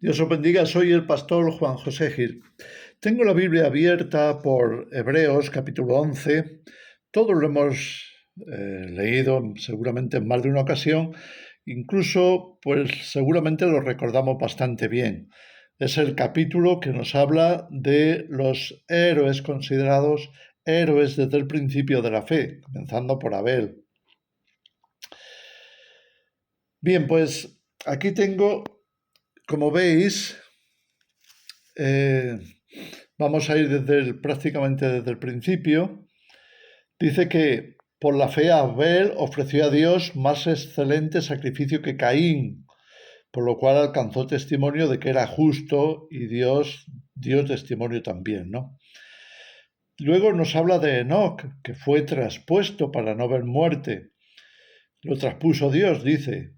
Dios os bendiga, soy el pastor Juan José Gil. Tengo la Biblia abierta por Hebreos capítulo 11. Todos lo hemos leído seguramente en más de una ocasión. Incluso, pues seguramente lo recordamos bastante bien. Es el capítulo que nos habla de los héroes considerados héroes desde el principio de la fe, comenzando por Abel. Bien, pues aquí tengo, como veis, vamos a ir prácticamente desde el principio. Dice que por la fe Abel ofreció a Dios más excelente sacrificio que Caín, por lo cual alcanzó testimonio de que era justo y Dios dio testimonio también, ¿no? Luego nos habla de Enoc, que fue traspuesto para no ver muerte. Lo traspuso Dios, dice,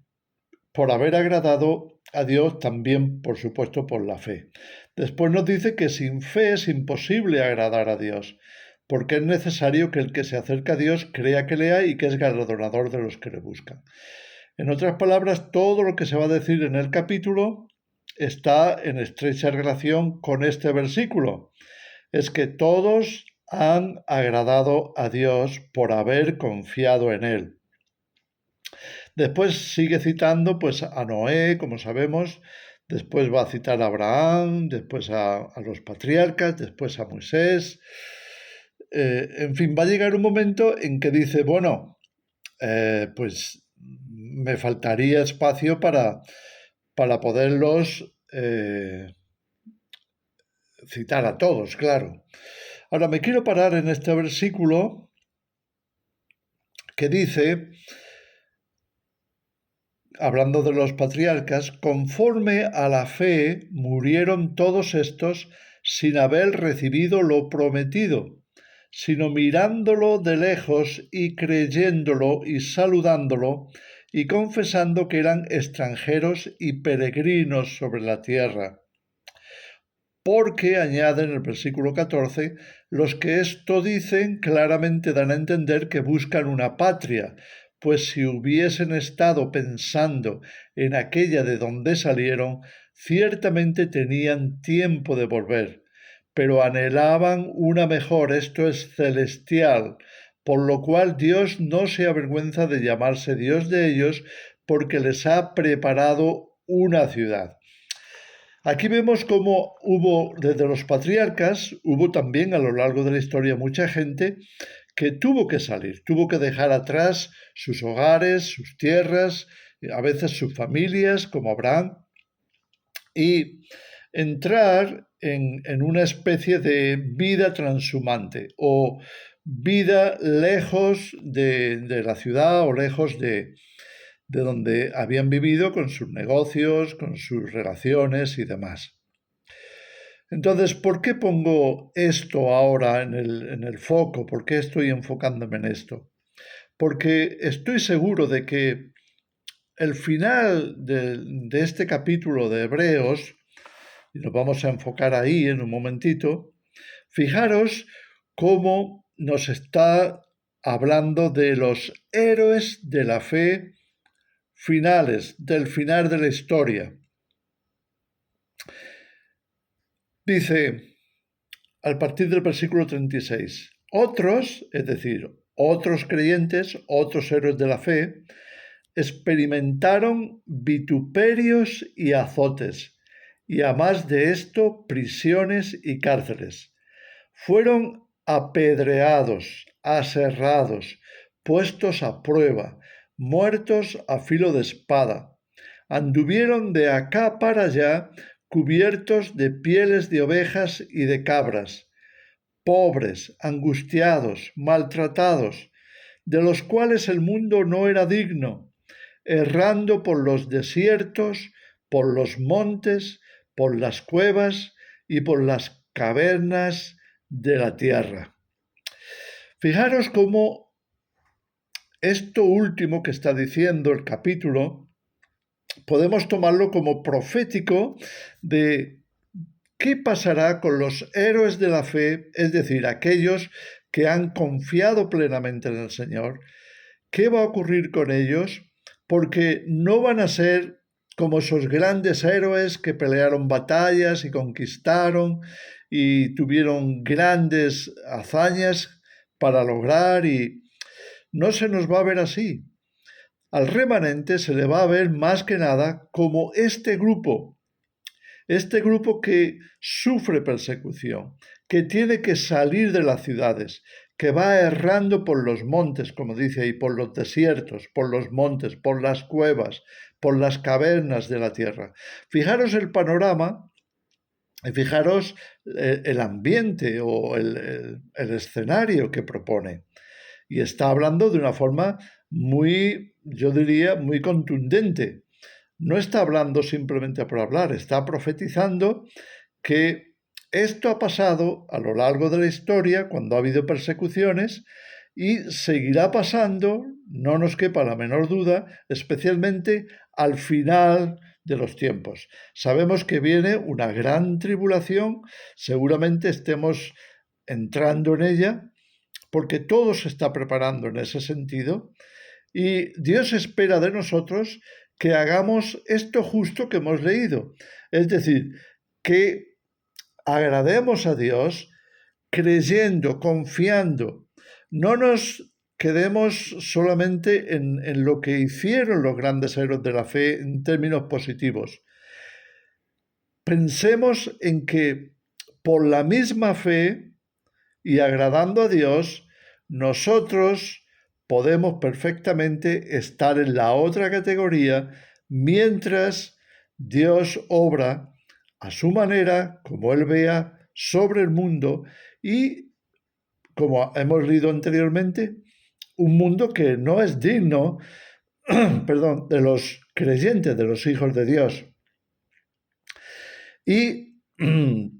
por haber agradado a Dios también, por supuesto, por la fe. Después nos dice que sin fe es imposible agradar a Dios, porque es necesario que el que se acerca a Dios crea que le hay y que es galardonador de los que le buscan. En otras palabras, todo lo que se va a decir en el capítulo está en estrecha relación con este versículo. Es que todos han agradado a Dios por haber confiado en Él. Después sigue citando pues a Noé, como sabemos, después va a citar a Abraham, después a los patriarcas, después a Moisés. En fin, va a llegar un momento en que dice, bueno, pues me faltaría espacio para poderlos citar a todos, claro. Ahora me quiero parar en este versículo que dice, hablando de los patriarcas, conforme a la fe murieron todos estos sin haber recibido lo prometido, sino mirándolo de lejos y creyéndolo y saludándolo y confesando que eran extranjeros y peregrinos sobre la tierra. Porque, añade en el versículo 14, los que esto dicen claramente dan a entender que buscan una patria, pues si hubiesen estado pensando en aquella de donde salieron, ciertamente tenían tiempo de volver, pero anhelaban una mejor, esto es celestial, por lo cual Dios no se avergüenza de llamarse Dios de ellos, porque les ha preparado una ciudad. Aquí vemos cómo hubo, desde los patriarcas, hubo también a lo largo de la historia mucha gente que tuvo que salir, tuvo que dejar atrás sus hogares, sus tierras, a veces sus familias, como Abraham, y entrar en una especie de vida transhumante o vida lejos de la ciudad o lejos de donde habían vivido con sus negocios, con sus relaciones y demás. Entonces, ¿por qué pongo esto ahora en el foco? ¿Por qué estoy enfocándome en esto? Porque estoy seguro de que el final de este capítulo de Hebreos, y nos vamos a enfocar ahí en un momentito, fijaros cómo nos está hablando de los héroes de la fe finales, del final de la historia. Dice, al partir del versículo 36, otros, es decir, otros creyentes, otros héroes de la fe, experimentaron vituperios y azotes, y a más de esto, prisiones y cárceles. Fueron apedreados, aserrados, puestos a prueba, muertos a filo de espada. Anduvieron de acá para allá cubiertos de pieles de ovejas y de cabras, pobres, angustiados, maltratados, de los cuales el mundo no era digno, errando por los desiertos, por los montes, por las cuevas y por las cavernas de la tierra. Fijaros cómo esto último que está diciendo el capítulo podemos tomarlo como profético de qué pasará con los héroes de la fe, es decir, aquellos que han confiado plenamente en el Señor. ¿Qué va a ocurrir con ellos? Porque no van a ser como esos grandes héroes que pelearon batallas y conquistaron y tuvieron grandes hazañas para lograr, y no se nos va a ver así. Al remanente se le va a ver más que nada como este grupo que sufre persecución, que tiene que salir de las ciudades, que va errando por los montes, como dice ahí, por los desiertos, por los montes, por las cuevas, por las cavernas de la tierra. Fijaros el panorama y fijaros el ambiente o el escenario que propone. Y está hablando de una forma muy, yo diría, muy contundente. No está hablando simplemente por hablar, está profetizando que esto ha pasado a lo largo de la historia cuando ha habido persecuciones y seguirá pasando, no nos quepa la menor duda, especialmente al final de los tiempos. Sabemos que viene una gran tribulación, seguramente estemos entrando en ella, porque todo se está preparando en ese sentido, y Dios espera de nosotros que hagamos esto justo que hemos leído, es decir, que agrademos a Dios creyendo, confiando. No nos quedemos solamente en lo que hicieron los grandes héroes de la fe en términos positivos. Pensemos en que por la misma fe y agradando a Dios, nosotros podemos perfectamente estar en la otra categoría mientras Dios obra a su manera, como Él vea, sobre el mundo, y, como hemos leído anteriormente, un mundo que no es digno, perdón, de los creyentes, de los hijos de Dios. Y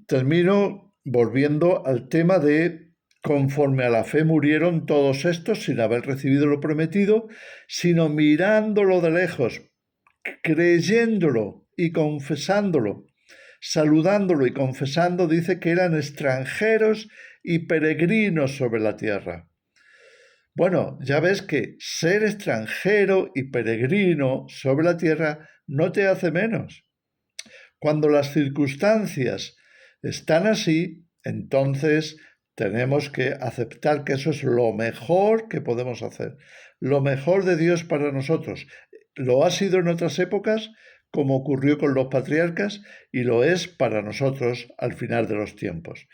termino volviendo al tema de conforme a la fe murieron todos estos sin haber recibido lo prometido, sino mirándolo de lejos, creyéndolo y confesándolo, saludándolo y confesando, dice que eran extranjeros y peregrinos sobre la tierra. Bueno, ya ves que ser extranjero y peregrino sobre la tierra no te hace menos. Cuando las circunstancias están así, entonces tenemos que aceptar que eso es lo mejor que podemos hacer, lo mejor de Dios para nosotros. Lo ha sido en otras épocas, como ocurrió con los patriarcas, y lo es para nosotros al final de los tiempos.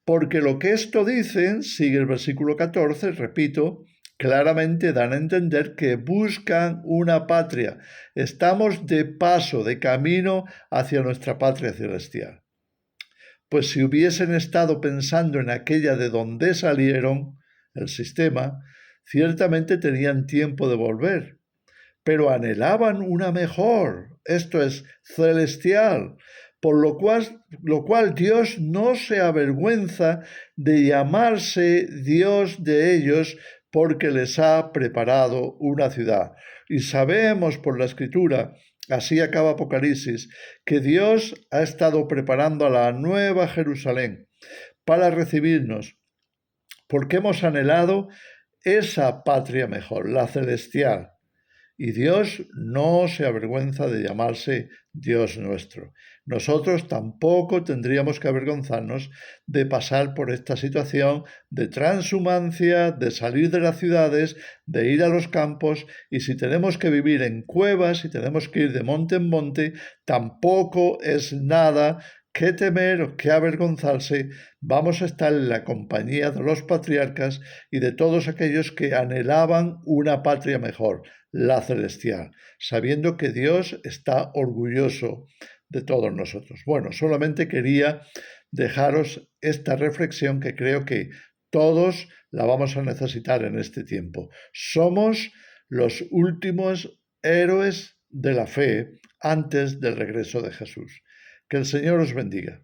Porque lo que esto dice, sigue el versículo 14, repito, claramente dan a entender que buscan una patria. Estamos de paso, de camino hacia nuestra patria celestial. Pues si hubiesen estado pensando en aquella de donde salieron, el sistema, ciertamente tenían tiempo de volver, pero anhelaban una mejor, esto es, celestial, por lo cual Dios no se avergüenza de llamarse Dios de ellos, porque les ha preparado una ciudad. Y sabemos por la Escritura, así acaba Apocalipsis, que Dios ha estado preparando a la nueva Jerusalén para recibirnos, porque hemos anhelado esa patria mejor, la celestial. Y Dios no se avergüenza de llamarse Dios nuestro. Nosotros tampoco tendríamos que avergonzarnos de pasar por esta situación de transhumancia, de salir de las ciudades, de ir a los campos, y si tenemos que vivir en cuevas, si tenemos que ir de monte en monte, tampoco es nada que temer o que avergonzarse. Vamos a estar en la compañía de los patriarcas y de todos aquellos que anhelaban una patria mejor, la celestial, sabiendo que Dios está orgulloso de todos nosotros. Bueno, solamente quería dejaros esta reflexión que creo que todos la vamos a necesitar en este tiempo. Somos los últimos héroes de la fe antes del regreso de Jesús. Que el Señor os bendiga.